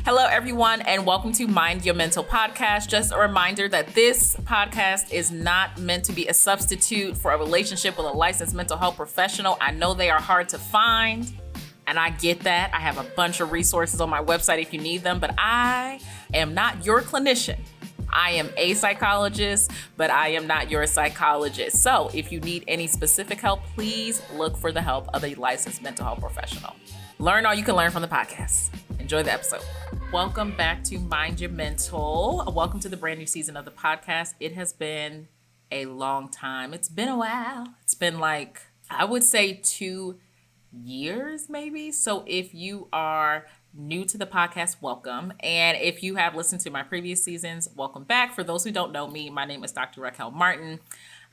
Hello, everyone, and welcome to Mind Your Mental podcast. Just a reminder that this podcast is not meant to be a substitute for a relationship with a licensed mental health professional. I know they are hard to find, and I get that. I have a bunch of resources on my website if you need them, but I am not your clinician. I am a psychologist, but I am not your psychologist. So if you need any specific help, please look for the help of a licensed mental health professional. Learn all you can learn from the podcast. Enjoy the episode. Welcome back to Mind Your Mental. Welcome to the brand new season of the podcast. It has been a long time. It's been a while. It's been like, I would say 2 years maybe. So if you are new to the podcast, welcome. And if you have listened to my previous seasons, welcome back. For those who don't know me, my name is Dr. Raquel Martin.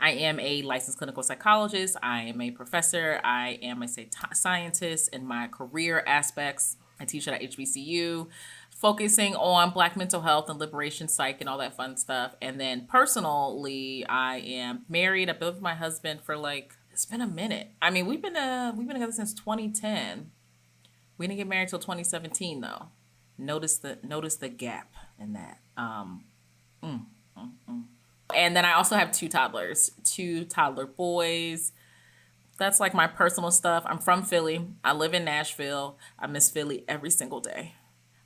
I am a licensed clinical psychologist. I am a professor. I am a scientist in my career aspects. I teach at HBCU, focusing on Black mental health and liberation psych and all that fun stuff. And then personally, I am married. I've been with my husband for it's been a minute. I mean, we've been together since 2010. We didn't get married till 2017 though. Notice the gap in that. And then I also have 2 toddlers, 2 toddler boys. That's like my personal stuff. I'm from Philly. I live in Nashville. I miss Philly every single day.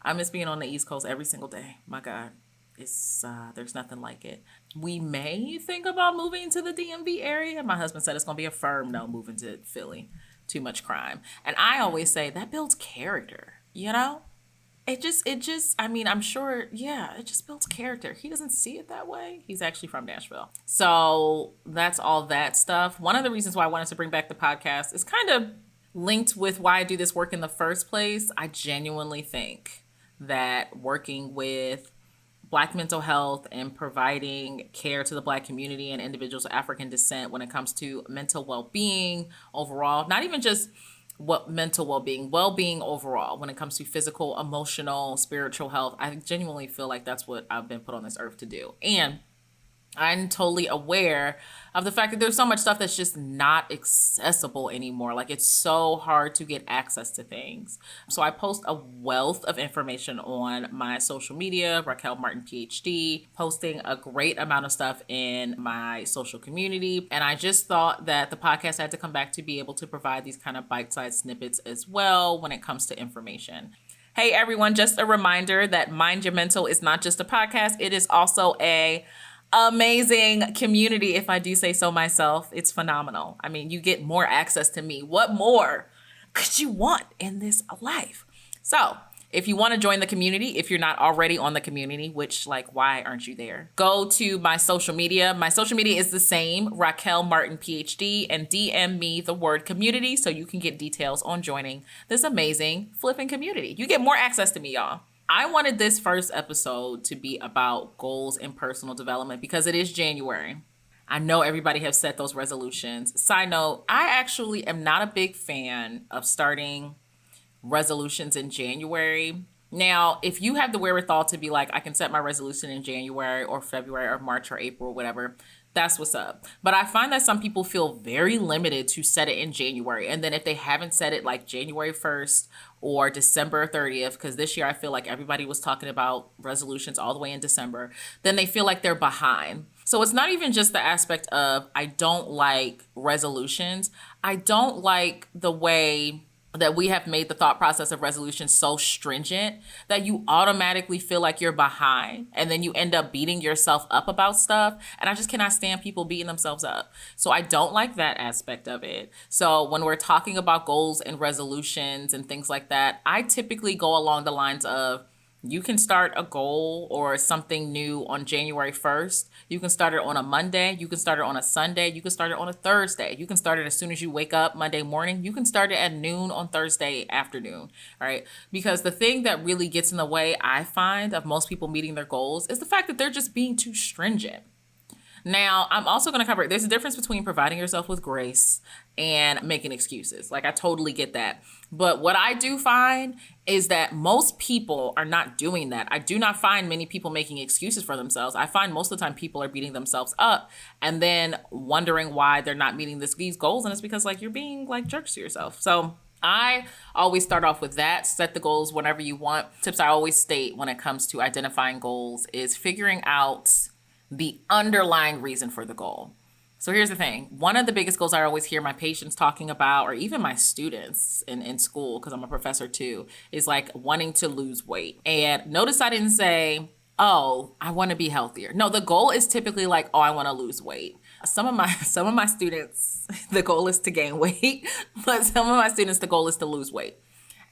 I miss being on the East Coast every single day. My God, it's there's nothing like it. We may think about moving to the DMV area. My husband said it's going to be a firm no moving to Philly. Too much crime. And I always say that builds character, you know? It just, I mean, I'm sure, yeah, it just builds character. He doesn't see it that way. He's actually from Nashville. So that's all that stuff. One of the reasons why I wanted to bring back the podcast is kind of linked with why I do this work in the first place. I genuinely think that working with Black mental health and providing care to the Black community and individuals of African descent when it comes to mental well-being overall, not even just what mental well-being overall, when it comes to physical, emotional, spiritual health, I genuinely feel like that's what I've been put on this earth to do. And I'm totally aware of the fact that there's so much stuff that's just not accessible anymore. Like, it's so hard to get access to things. So I post a wealth of information on my social media, Raquel Martin, PhD, posting a great amount of stuff in my social community. And I just thought that the podcast had to come back to be able to provide these kind of bite-sized snippets as well when it comes to information. Hey, everyone, just a reminder that Mind Your Mental is not just a podcast. It is also a amazing community, if I do say so myself. It's phenomenal. I mean, you get more access to me. What more could you want in this life? So if you want to join the community, if you're not already on the community, which, why aren't you there? Go to my social media. My social media is the same, Raquel Martin, PhD, and DM me the word community so you can get details on joining this amazing flipping community. You get more access to me, y'all. I wanted this first episode to be about goals and personal development because it is January. I know everybody has set those resolutions. Side note, I actually am not a big fan of starting resolutions in January. Now, if you have the wherewithal to be like, I can set my resolution in January or February or March or April, whatever, that's what's up. But I find that some people feel very limited to set it in January. And then if they haven't set it like January 1st or December 30th, because this year I feel like everybody was talking about resolutions all the way in December, then they feel like they're behind. So it's not even just the aspect of I don't like resolutions. I don't like the way that we have made the thought process of resolution so stringent that you automatically feel like you're behind and then you end up beating yourself up about stuff. And I just cannot stand people beating themselves up. So I don't like that aspect of it. So when we're talking about goals and resolutions and things like that, I typically go along the lines of, you can start a goal or something new on January 1st. You can start it on a Monday. You can start it on a Sunday. You can start it on a Thursday. You can start it as soon as you wake up Monday morning. You can start it at noon on Thursday afternoon, right? Because the thing that really gets in the way, I find, of most people meeting their goals is the fact that they're just being too stringent. Now, I'm also going to cover, there's a difference between providing yourself with grace and making excuses. I totally get that. But what I do find is that most people are not doing that. I do not find many people making excuses for themselves. I find most of the time people are beating themselves up and then wondering why they're not meeting these goals. And it's because you're being jerks to yourself. So I always start off with that. Set the goals whenever you want. Tips I always state when it comes to identifying goals is figuring out the underlying reason for the goal. So here's the thing. One of the biggest goals I always hear my patients talking about, or even my students in school, because I'm a professor too, is like wanting to lose weight. And notice I didn't say, oh, I want to be healthier. No, the goal is typically like, oh, I want to lose weight. Some of my students, the goal is to gain weight, but some of my students, the goal is to lose weight.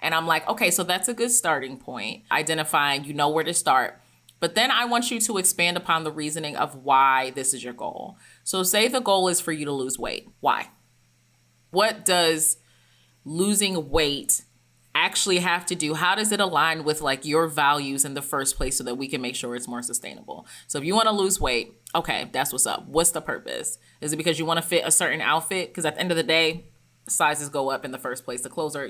And I'm like, okay, so that's a good starting point. Identifying, you know where to start. But then I want you to expand upon the reasoning of why this is your goal. So say the goal is for you to lose weight. Why? What does losing weight actually have to do? How does it align with like your values in the first place so that we can make sure it's more sustainable? So if you want to lose weight, okay, that's what's up. What's the purpose? Is it because you want to fit a certain outfit? Because at the end of the day, sizes go up in the first place. The clothes are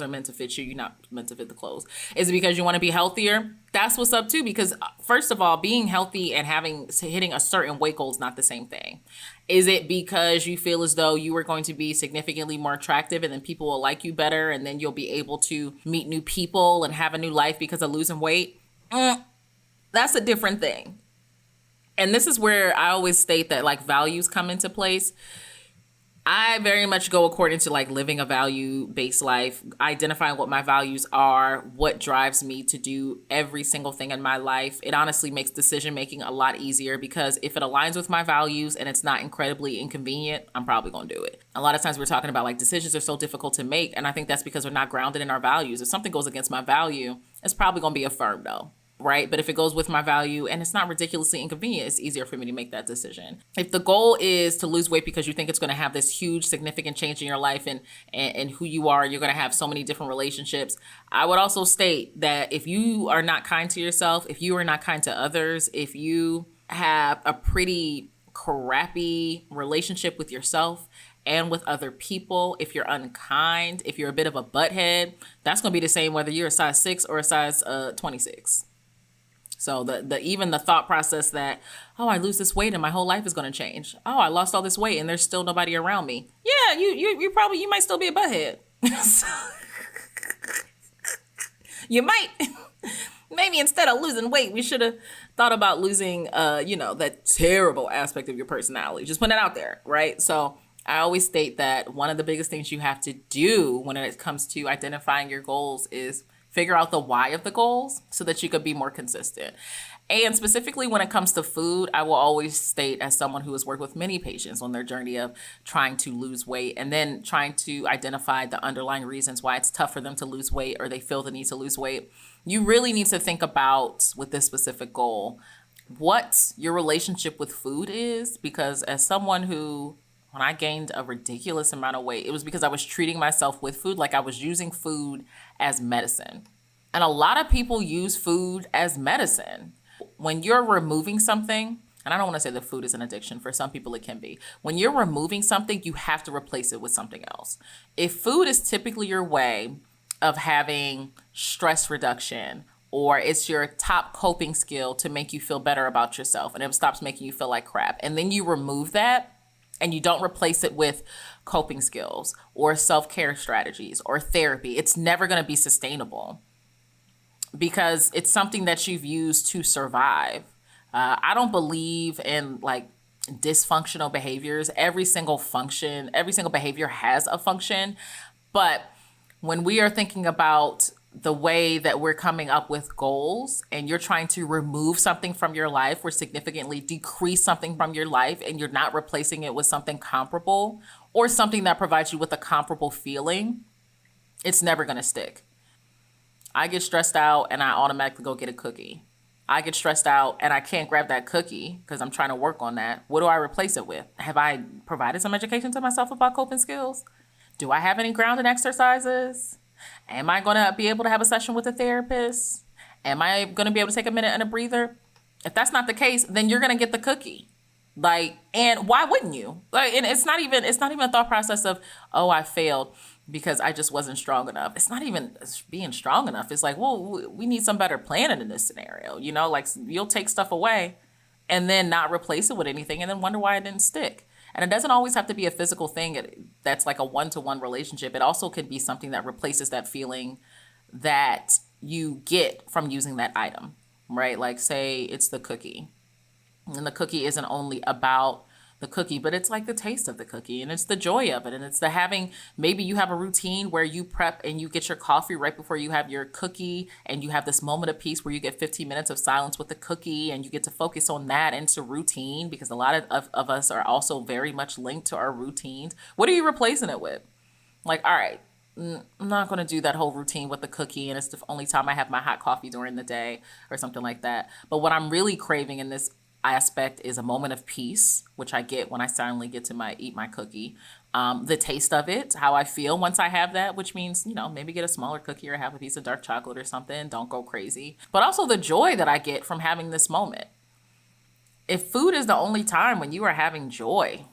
meant to fit you. You're not meant to fit the clothes. Is it because you want to be healthier? That's what's up too. Because first of all, being healthy and hitting a certain weight goal is not the same thing. Is it because you feel as though you are going to be significantly more attractive and then people will like you better and then you'll be able to meet new people and have a new life because of losing weight? That's a different thing. And this is where I always state that like values come into place. I very much go according to like living a value-based life, identifying what my values are, what drives me to do every single thing in my life. It honestly makes decision-making a lot easier because if it aligns with my values and it's not incredibly inconvenient, I'm probably going to do it. A lot of times we're talking about like decisions are so difficult to make, and I think that's because we're not grounded in our values. If something goes against my value, it's probably going to be affirmed though. Right? But if it goes with my value and it's not ridiculously inconvenient, it's easier for me to make that decision. If the goal is to lose weight because you think it's going to have this huge, significant change in your life and who you are, you're going to have so many different relationships. I would also state that if you are not kind to yourself, if you are not kind to others, if you have a pretty crappy relationship with yourself and with other people, if you're unkind, if you're a bit of a butthead, that's going to be the same whether you're a size 6 or a size 26. So even the thought process that, oh, I lose this weight and my whole life is going to change. Oh, I lost all this weight and there's still nobody around me. Yeah, you might still be a butthead. You might. Maybe instead of losing weight, we should have thought about losing, that terrible aspect of your personality. Just put it out there, right? So I always state that one of the biggest things you have to do when it comes to identifying your goals is figure out the why of the goals so that you could be more consistent. And specifically when it comes to food, I will always state as someone who has worked with many patients on their journey of trying to lose weight and then trying to identify the underlying reasons why it's tough for them to lose weight or they feel the need to lose weight. You really need to think about, with this specific goal, what your relationship with food is, because as someone who, when I gained a ridiculous amount of weight, it was because I was treating myself with food like I was using food as medicine. And a lot of people use food as medicine. When you're removing something, and I don't want to say that food is an addiction. For some people, it can be. When you're removing something, you have to replace it with something else. If food is typically your way of having stress reduction, or it's your top coping skill to make you feel better about yourself, and it stops making you feel like crap, and then you remove that, and you don't replace it with coping skills or self-care strategies or therapy, it's never going to be sustainable because it's something that you've used to survive. I don't believe in like dysfunctional behaviors. Every single behavior has a function. But when we are thinking about the way that we're coming up with goals and you're trying to remove something from your life or significantly decrease something from your life and you're not replacing it with something comparable or something that provides you with a comparable feeling, it's never going to stick. I get stressed out and I automatically go get a cookie. I get stressed out and I can't grab that cookie because I'm trying to work on that. What do I replace it with? Have I provided some education to myself about coping skills? Do I have any grounding exercises? Am I going to be able to have a session with a therapist? Am I going to be able to take a minute and a breather? If that's not the case, then you're going to get the cookie. And why wouldn't you? And it's not even a thought process of, oh, I failed because I just wasn't strong enough. It's not even being strong enough. It's like, well, we need some better planning in this scenario. Like you'll take stuff away and then not replace it with anything and then wonder why it didn't stick. And it doesn't always have to be a physical thing that's like a one-to-one relationship. It also could be something that replaces that feeling that you get from using that item, right? Like say it's the cookie, and the cookie isn't only about the cookie, but it's like the taste of the cookie and it's the joy of it. And it's the having, maybe you have a routine where you prep and you get your coffee right before you have your cookie, and you have this moment of peace where you get 15 minutes of silence with the cookie and you get to focus on that. And it's a routine, because a lot of us are also very much linked to our routines. What are you replacing it with? Like, all right, I'm not going to do that whole routine with the cookie, and it's the only time I have my hot coffee during the day or something like that. But what I'm really craving in this aspect is a moment of peace, which I get when I finally get to eat my cookie. The taste of it, how I feel once I have that, which means, maybe get a smaller cookie or have a piece of dark chocolate or something. Don't go crazy. But also the joy that I get from having this moment. If food is the only time when you are having joy,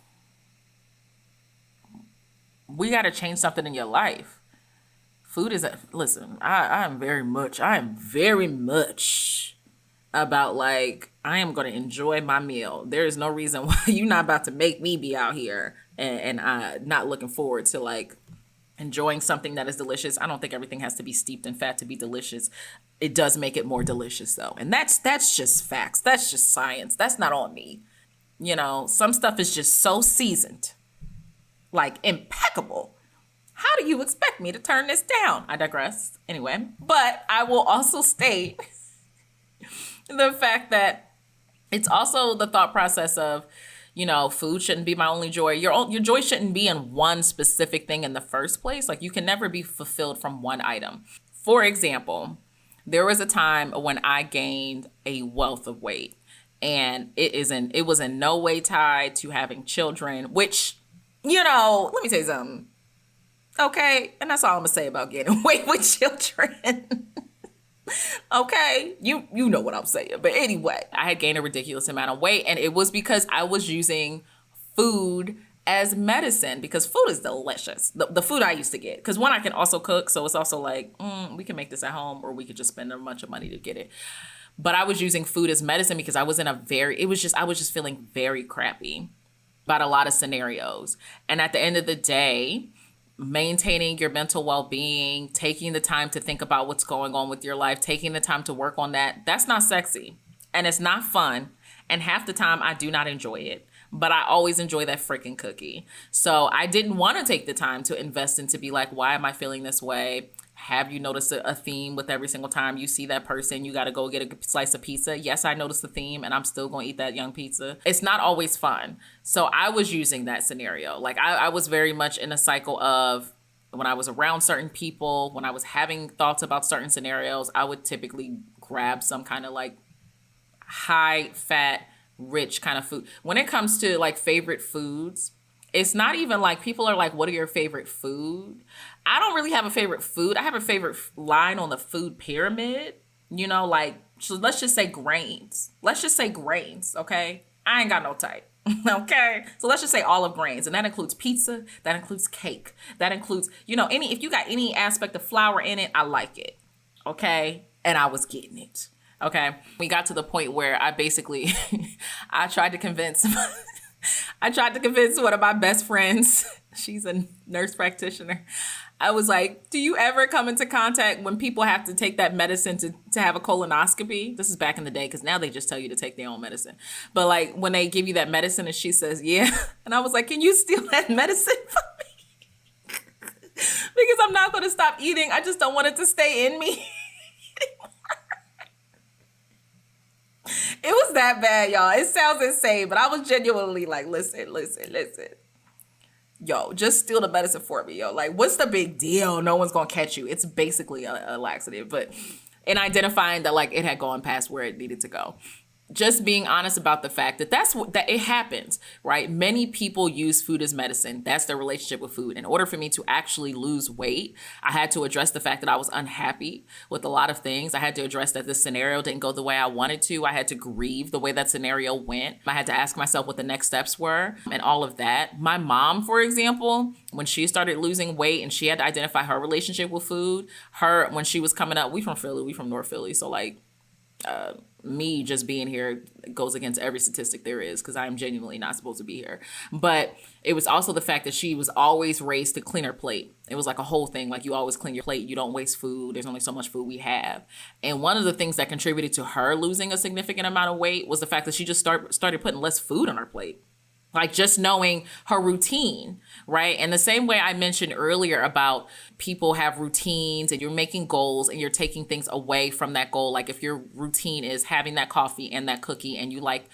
we got to change something in your life. Food is listen, I am very much about like, I am going to enjoy my meal. There is no reason why you're not about to make me be out here and not looking forward to like enjoying something that is delicious. I don't think everything has to be steeped in fat to be delicious. It does make it more delicious though. And that's just facts. That's just science. That's not on me. Some stuff is just so seasoned, like impeccable. How do you expect me to turn this down? I digress. Anyway, but I will also state the fact that it's also the thought process of, food shouldn't be my only joy. Your joy shouldn't be in one specific thing in the first place. Like, you can never be fulfilled from one item. For example, there was a time when I gained a wealth of weight, and it was in no way tied to having children, which, let me tell you something. Okay, and that's all I'm gonna say about gaining weight with children. Okay, you know what I'm saying. But anyway, I had gained a ridiculous amount of weight, and it was because I was using food as medicine, because food is delicious. The food I used to get, because one, I can also cook, so it's also like, we can make this at home, or we could just spend a bunch of money to get it. But I was using food as medicine because I was I was just feeling very crappy about a lot of scenarios. And at the end of the day, maintaining your mental well-being, taking the time to think about what's going on with your life, taking the time to work on that's not sexy, and it's not fun. And half the time I do not enjoy it, but I always enjoy that freaking cookie. So I didn't want to take the time to invest into be like, why am I feeling this way? Have you noticed a theme with every single time you see that person, you got to go get a slice of pizza? Yes, I noticed the theme, and I'm still going to eat that young pizza. It's not always fun. So I was using that scenario. Like I was very much in a cycle of, when I was around certain people, when I was having thoughts about certain scenarios, I would typically grab some kind of like high fat, rich kind of food. When it comes to like favorite foods, it's not even like people are like, what are your favorite food? I don't really have a favorite food. I have a favorite line on the food pyramid, so let's just say grains. Let's just say grains, okay? I ain't got no type, okay? So let's just say all of grains. And that includes pizza. That includes cake. That includes, if you got any aspect of flour in it, I like it, okay? And I was getting it, okay? We got to the point where I basically, I tried to convince one of my best friends. She's a nurse practitioner. I was like, do you ever come into contact when people have to take that medicine to have a colonoscopy? This is back in the day, because now they just tell you to take their own medicine. But like when they give you that medicine and she says, yeah. And I was like, can you steal that medicine from me? Because I'm not going to stop eating. I just don't want it to stay in me anymore. It was that bad, y'all. It sounds insane, but I was genuinely like, listen. Yo, just steal the medicine for me, yo. Like, what's the big deal? No one's gonna catch you. It's basically a laxative, but in identifying that like it had gone past where it needed to go. Just being honest about the fact that that it happens, right? Many people use food as medicine. That's their relationship with food. In order for me to actually lose weight, I had to address the fact that I was unhappy with a lot of things. I had to address that this scenario didn't go the way I wanted to. I had to grieve the way that scenario went. I had to ask myself what the next steps were and all of that. My mom, for example, when she started losing weight and she had to identify her relationship with food, when she was coming up, we from Philly, we from North Philly. So like, Me just being here goes against every statistic there is because I am genuinely not supposed to be here. But it was also the fact that she was always raised to clean her plate. It was like a whole thing. Like, you always clean your plate. You don't waste food. There's only so much food we have. And one of the things that contributed to her losing a significant amount of weight was the fact that she just started putting less food on her plate. Like, just knowing her routine, right? And the same way I mentioned earlier about people have routines and you're making goals and you're taking things away from that goal. Like, if your routine is having that coffee and that cookie and you like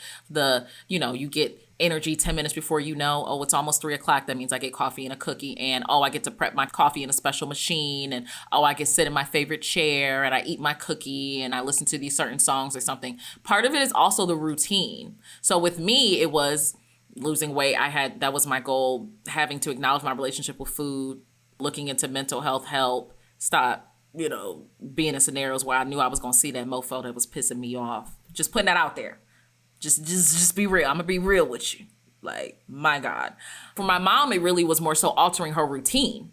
you get energy 10 minutes before oh, it's almost 3 o'clock. That means I get coffee and a cookie, and oh, I get to prep my coffee in a special machine, and oh, I get to sit in my favorite chair and I eat my cookie and I listen to these certain songs or something. Part of it is also the routine. So with me, it was losing weight. That was my goal, having to acknowledge my relationship with food, looking into mental health help, stop, being in scenarios where I knew I was going to see that mofo that was pissing me off. Just putting that out there. Just be real. I'm going to be real with you. Like, my God. For my mom, it really was more so altering her routine,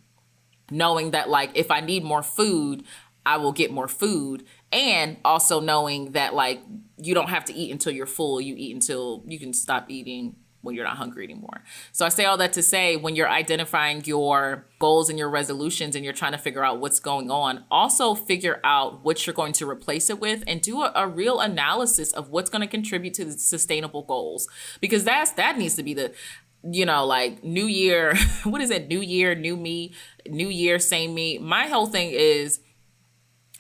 knowing that, like, if I need more food, I will get more food. And also knowing that, like, you don't have to eat until you're full. You eat until you can stop eating when you're not hungry anymore. So I say all that to say, when you're identifying your goals and your resolutions and you're trying to figure out what's going on, also figure out what you're going to replace it with and do a real analysis of what's going to contribute to the sustainable goals. Because that needs to be the, like, new year, what is it? New year, new me, new year, same me. My whole thing is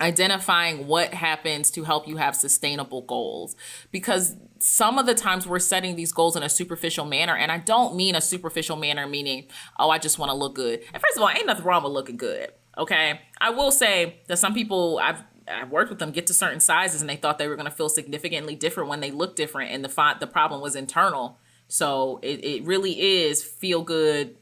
identifying what happens to help you have sustainable goals, because some of the times we're setting these goals in a superficial manner. And I don't mean a superficial manner meaning, oh, I just want to look good. And first of all, ain't nothing wrong with looking good. Okay. I will say that some people I've worked with them get to certain sizes and they thought they were going to feel significantly different when they look different. And the problem was internal. So it really is feel good,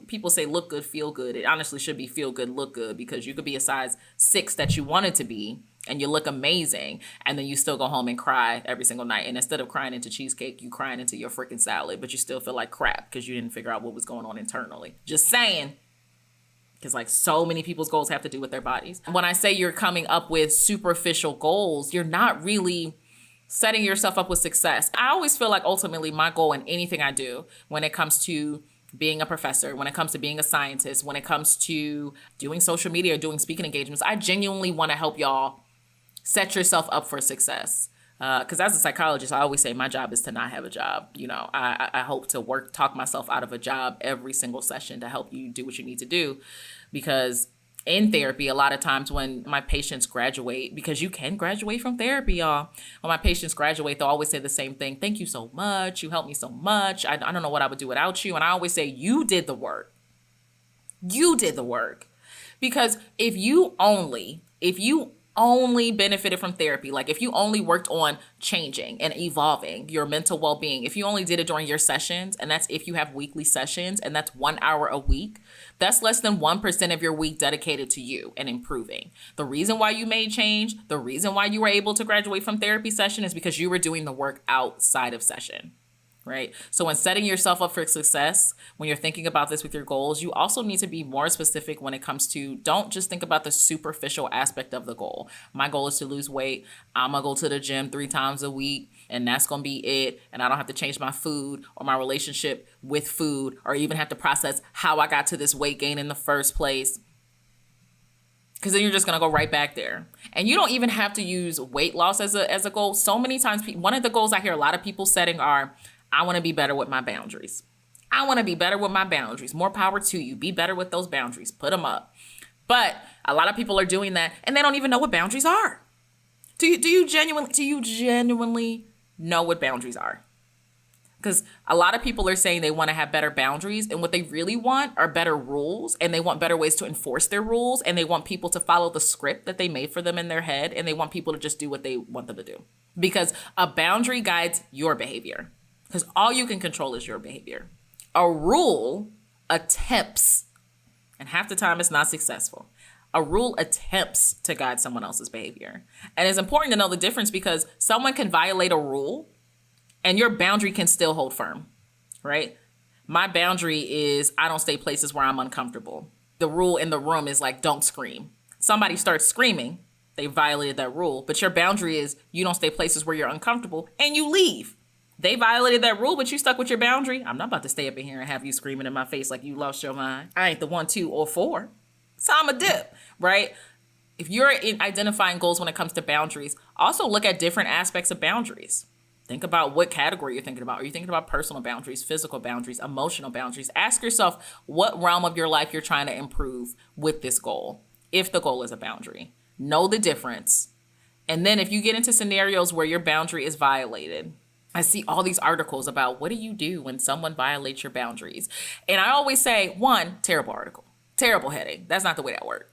people say look good, feel good. It honestly should be feel good, look good, because you could be a size 6 that you wanted to be and you look amazing, and then you still go home and cry every single night. And instead of crying into cheesecake, you crying into your freaking salad, but you still feel like crap because you didn't figure out what was going on internally. Just saying. Because, like, so many people's goals have to do with their bodies. When I say you're coming up with superficial goals, you're not really setting yourself up with success. I always feel like ultimately my goal in anything I do, when it comes to being a professor, when it comes to being a scientist, when it comes to doing social media, doing speaking engagements, I genuinely want to help y'all set yourself up for success. Because as a psychologist, I always say my job is to not have a job. I hope to talk myself out of a job every single session to help you do what you need to do. Because in therapy, a lot of times when my patients graduate, because you can graduate from therapy, y'all. When my patients graduate, they'll always say the same thing. Thank you so much. You helped me so much. I don't know what I would do without you. And I always say, you did the work. You did the work. Because if you only benefited from therapy, like if you only worked on changing and evolving your mental well-being, if you only did it during your sessions, and that's if you have weekly sessions, and that's 1 hour a week, that's less than 1% of your week dedicated to you and improving. The reason why you made change, the reason why you were able to graduate from therapy session is because you were doing the work outside of session. Right? So when setting yourself up for success, when you're thinking about this with your goals, you also need to be more specific when it comes to, don't just think about the superficial aspect of the goal. My goal is to lose weight. I'm going to go to the gym 3 times a week, and that's going to be it. And I don't have to change my food or my relationship with food, or even have to process how I got to this weight gain in the first place. Because then you're just going to go right back there. And you don't even have to use weight loss as a goal. So many times, one of the goals I hear a lot of people setting are, I want to be better with my boundaries. I want to be better with my boundaries. More power to you. Be better with those boundaries. Put them up. But a lot of people are doing that and they don't even know what boundaries are. Do you genuinely know what boundaries are? Because a lot of people are saying they want to have better boundaries, and what they really want are better rules, and they want better ways to enforce their rules, and they want people to follow the script that they made for them in their head, and they want people to just do what they want them to do. Because a boundary guides your behavior. Because all you can control is your behavior. A rule attempts, and half the time it's not successful. A rule attempts to guide someone else's behavior. And it's important to know the difference, because someone can violate a rule and your boundary can still hold firm, right? My boundary is I don't stay places where I'm uncomfortable. The rule in the room is like, don't scream. Somebody starts screaming, They violated that rule. But your boundary is you don't stay places where you're uncomfortable and you leave. They violated that rule, but you stuck with your boundary. I'm not about to stay up in here and have you screaming in my face like you lost your mind. I ain't the 1, 2, or 4. So I'm a dip, right? If you're in identifying goals when it comes to boundaries, also look at different aspects of boundaries. Think about what category you're thinking about. Are you thinking about personal boundaries, physical boundaries, emotional boundaries? Ask yourself what realm of your life you're trying to improve with this goal, if the goal is a boundary. Know the difference. And then if you get into scenarios where your boundary is violated, I see all these articles about what do you do when someone violates your boundaries? And I always say, one, terrible article, terrible heading. That's not the way that works.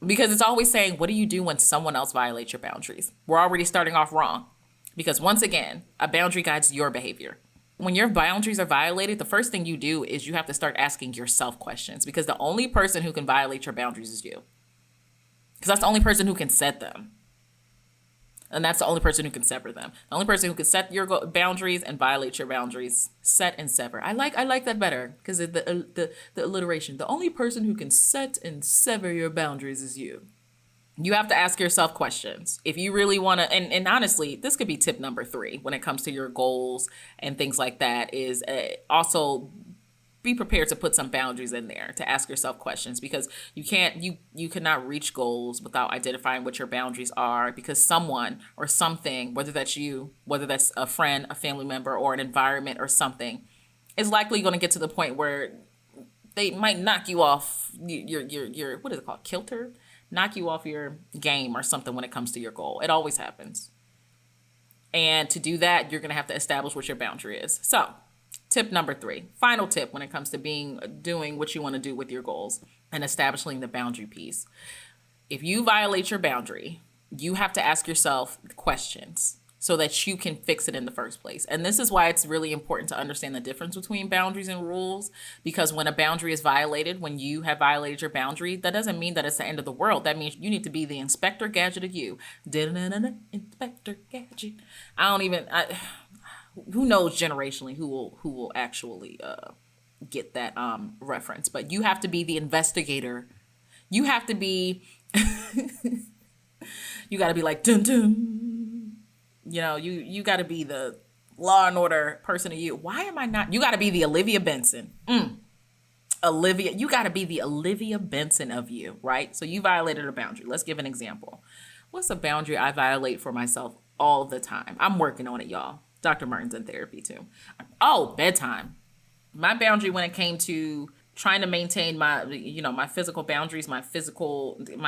Because it's always saying, what do you do when someone else violates your boundaries? We're already starting off wrong. Because once again, a boundary guides your behavior. When your boundaries are violated, the first thing you do is you have to start asking yourself questions, because the only person who can violate your boundaries is you. Because that's the only person who can set them. And that's the only person who can sever them. The only person who can set your boundaries and violate your boundaries, set and sever. I like that better because of the alliteration. The only person who can set and sever your boundaries is you. You have to ask yourself questions. If you really want to, and honestly, this could be tip number 3 when it comes to your goals and things like that, is also be prepared to put some boundaries in there, to ask yourself questions, because you cannot reach goals without identifying what your boundaries are, because someone or something, whether that's you, whether that's a friend, a family member, or an environment or something, is likely going to get to the point where they might knock you off your what is it called? Kilter? Knock you off your game or something when it comes to your goal. It always happens. And to do that, you're going to have to establish what your boundary is. So, tip number 3, final tip when it comes to doing what you want to do with your goals and establishing the boundary piece. If you violate your boundary, you have to ask yourself questions so that you can fix it in the first place. And this is why it's really important to understand the difference between boundaries and rules, because when a boundary is violated, when you have violated your boundary, that doesn't mean that it's the end of the world. That means you need to be the Inspector Gadget of you. Inspector Gadget. Who knows generationally who will actually get that reference, but you have to be the investigator. You have to be you got to be like dun dun. You know, you got to be the Law and Order person of you. Why am I not? You got to be the Olivia Benson. Olivia, you got to be the Olivia Benson of you, right? So you violated a boundary. Let's give an example. What's a boundary I violate for myself all the time? I'm working on it, y'all. Dr. Martin's in therapy too. Oh, bedtime. My boundary when it came to trying to maintain my physical boundaries, my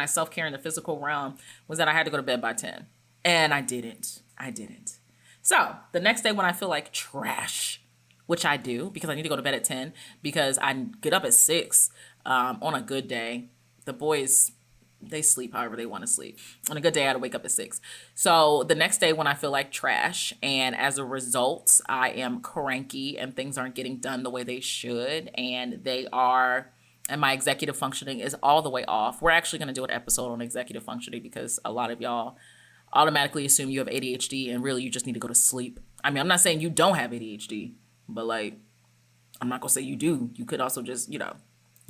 self-care in the physical realm, was that I had to go to bed by 10. And I didn't. So the next day when I feel like trash, which I do because I need to go to bed at 10 because I get up at 6 on a good day. The boys, they sleep however they want to sleep. On a good day, I had to wake up at 6. So the next day when I feel like trash, and as a result, I am cranky and things aren't getting done the way they should, and my executive functioning is all the way off. We're actually going to do an episode on executive functioning because a lot of y'all automatically assume you have ADHD and really you just need to go to sleep. I mean, I'm not saying you don't have ADHD, but I'm not going to say you do. You could also just,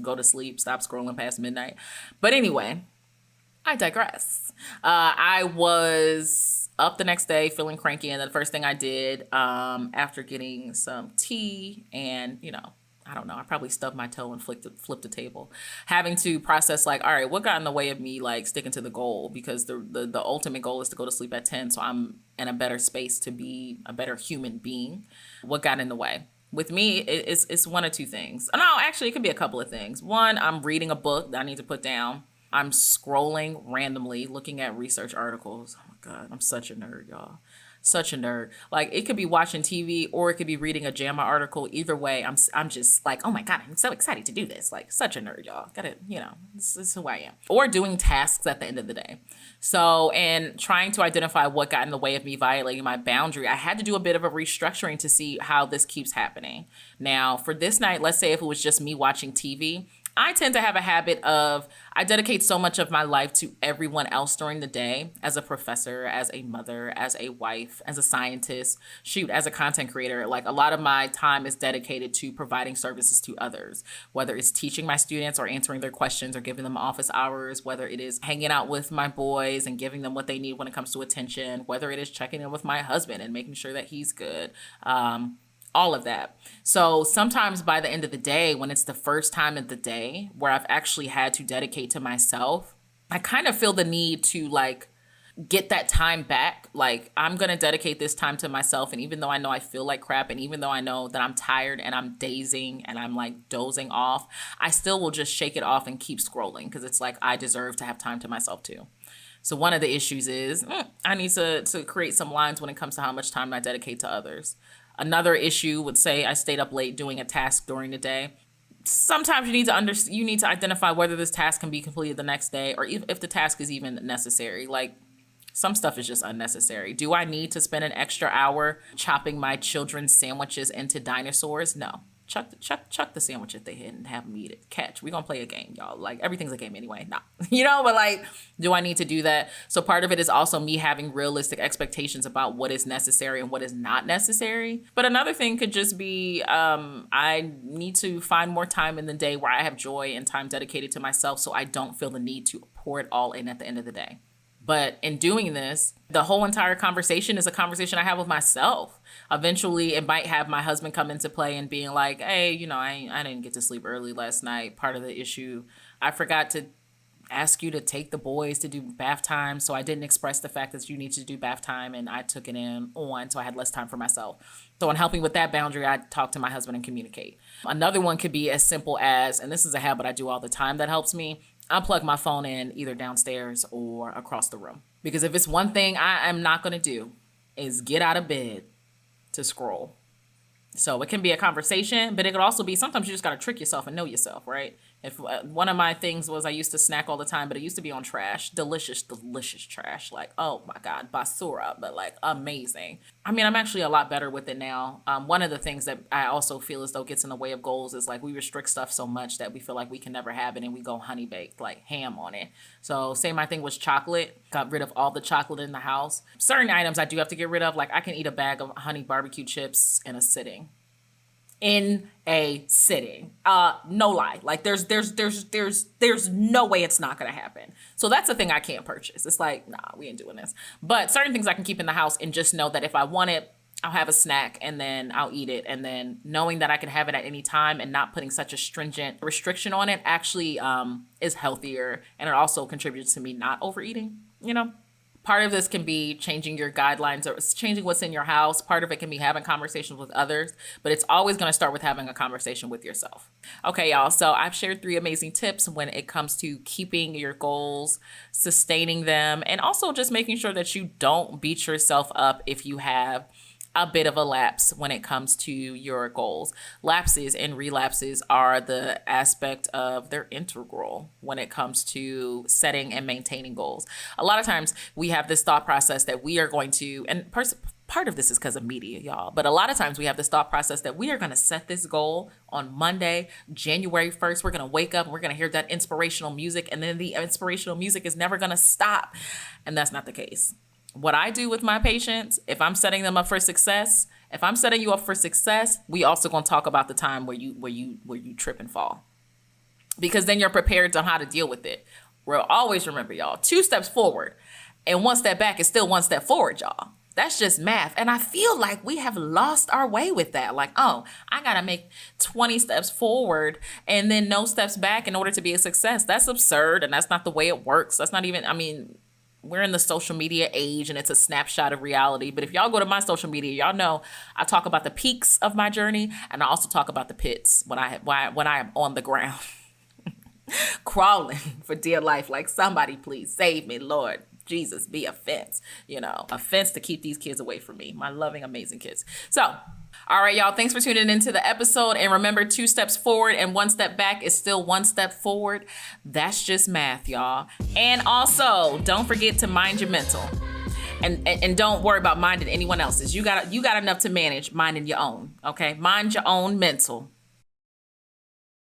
go to sleep, stop scrolling past midnight. But anyway, I digress. I was up the next day feeling cranky, and the first thing I did after getting some tea and, I don't know, I probably stubbed my toe and flipped the table, having to process all right, what got in the way of me sticking to the goal, because the ultimate goal is to go to sleep at 10, so I'm in a better space to be a better human being. What got in the way? With me, it's one or two things. No, actually, it could be a couple of things. One, I'm reading a book that I need to put down. I'm scrolling randomly, looking at research articles. Oh my God, I'm such a nerd, y'all. Such a nerd. It could be watching TV or it could be reading a JAMA article. Either way, I'm just oh my God, I'm so excited to do this. Such a nerd, y'all. This is who I am. Or doing tasks at the end of the day. So, and trying to identify what got in the way of me violating my boundary, I had to do a bit of a restructuring to see how this keeps happening. Now, for this night, let's say if it was just me watching TV, I tend to have a habit of, I dedicate so much of my life to everyone else during the day, as a professor, as a mother, as a wife, as a scientist, shoot, as a content creator. Like, a lot of my time is dedicated to providing services to others, whether it's teaching my students or answering their questions or giving them office hours, whether it is hanging out with my boys and giving them what they need when it comes to attention, whether it is checking in with my husband and making sure that he's good. All of that. So sometimes by the end of the day, when it's the first time of the day where I've actually had to dedicate to myself, I kind of feel the need to like get that time back. Like, I'm going to dedicate this time to myself. And even though I know I feel like crap, and even though I know that I'm tired and I'm dazing and I'm like dozing off, I still will just shake it off and keep scrolling, because it's like, I deserve to have time to myself too. So one of the issues is I need to create some lines when it comes to how much time I dedicate to others. Another issue would say I stayed up late doing a task during the day. Sometimes you need to identify whether this task can be completed the next day, or if the task is even necessary. Like, some stuff is just unnecessary. Do I need to spend an extra hour chopping my children's sandwiches into dinosaurs? No. Chuck the sandwich at their head and have them eat it. Catch. We're going to play a game, y'all. Like, everything's a game anyway. Nah. But like, do I need to do that? So part of it is also me having realistic expectations about what is necessary and what is not necessary. But another thing could just be, I need to find more time in the day where I have joy and time dedicated to myself, so I don't feel the need to pour it all in at the end of the day. But in doing this, the whole entire conversation is a conversation I have with myself. Eventually, it might have my husband come into play and being like, hey, I didn't get to sleep early last night. Part of the issue, I forgot to ask you to take the boys to do bath time, so I didn't express the fact that you need to do bath time, and I took it so I had less time for myself. So in helping with that boundary, I talk to my husband and communicate. Another one could be as simple as, and this is a habit I do all the time that helps me, unplug my phone in either downstairs or across the room. Because if it's one thing I am not going to do is get out of bed to scroll. So it can be a conversation, but it could also be, sometimes you just got to trick yourself and know yourself, right? If one of my things was I used to snack all the time, but it used to be on trash, delicious trash. Like, oh my God, basura, but like amazing. I mean, I'm actually a lot better with it now. One of the things that I also feel as though gets in the way of goals is like we restrict stuff so much that we feel like we can never have it, and we go honey baked, like ham on it. So say my thing was chocolate, got rid of all the chocolate in the house. Certain items I do have to get rid of, like I can eat a bag of honey barbecue chips in a sitting. No lie. Like there's no way it's not gonna happen. So that's the thing I can't purchase. It's like, nah, we ain't doing this. But certain things I can keep in the house and just know that if I want it, I'll have a snack and then I'll eat it. And then knowing that I can have it at any time and not putting such a stringent restriction on it actually is healthier, and it also contributes to me not overeating, Part of this can be changing your guidelines or changing what's in your house. Part of it can be having conversations with others, but it's always going to start with having a conversation with yourself. Okay, y'all. So I've shared 3 amazing tips when it comes to keeping your goals, sustaining them, and also just making sure that you don't beat yourself up if you have a bit of a lapse when it comes to your goals. Lapses and relapses are the aspect of, they're integral when it comes to setting and maintaining goals. A lot of times we have this thought process that we are going to, and part of this is because of media, y'all, but a lot of times we have this thought process that we are going to set this goal on Monday, January 1st. We're going to wake up and we're going to hear that inspirational music, and then the inspirational music is never going to stop. And that's not the case. What I do with my patients, if I'm setting them up for success, if I'm setting you up for success, we also going to talk about the time where you trip and fall, because then you're prepared on how to deal with it. We'll always remember, y'all, 2 steps forward and 1 step back is still 1 step forward, y'all. That's just math. And I feel like we have lost our way with that. Like, oh, I got to make 20 steps forward and then no steps back in order to be a success. That's absurd. And that's not the way it works. That's not even, we're in the social media age and it's a snapshot of reality. But if y'all go to my social media, y'all know I talk about the peaks of my journey, and I also talk about the pits when I am on the ground, crawling for dear life. Like, somebody please save me, Lord Jesus, be a fence, a fence to keep these kids away from me, my loving, amazing kids. So, all right, y'all, thanks for tuning into the episode. And remember, 2 steps forward and 1 step back is still 1 step forward. That's just math, y'all. And also, don't forget to mind your mental. And don't worry about minding anyone else's. You got enough to manage minding your own, okay? Mind your own mental.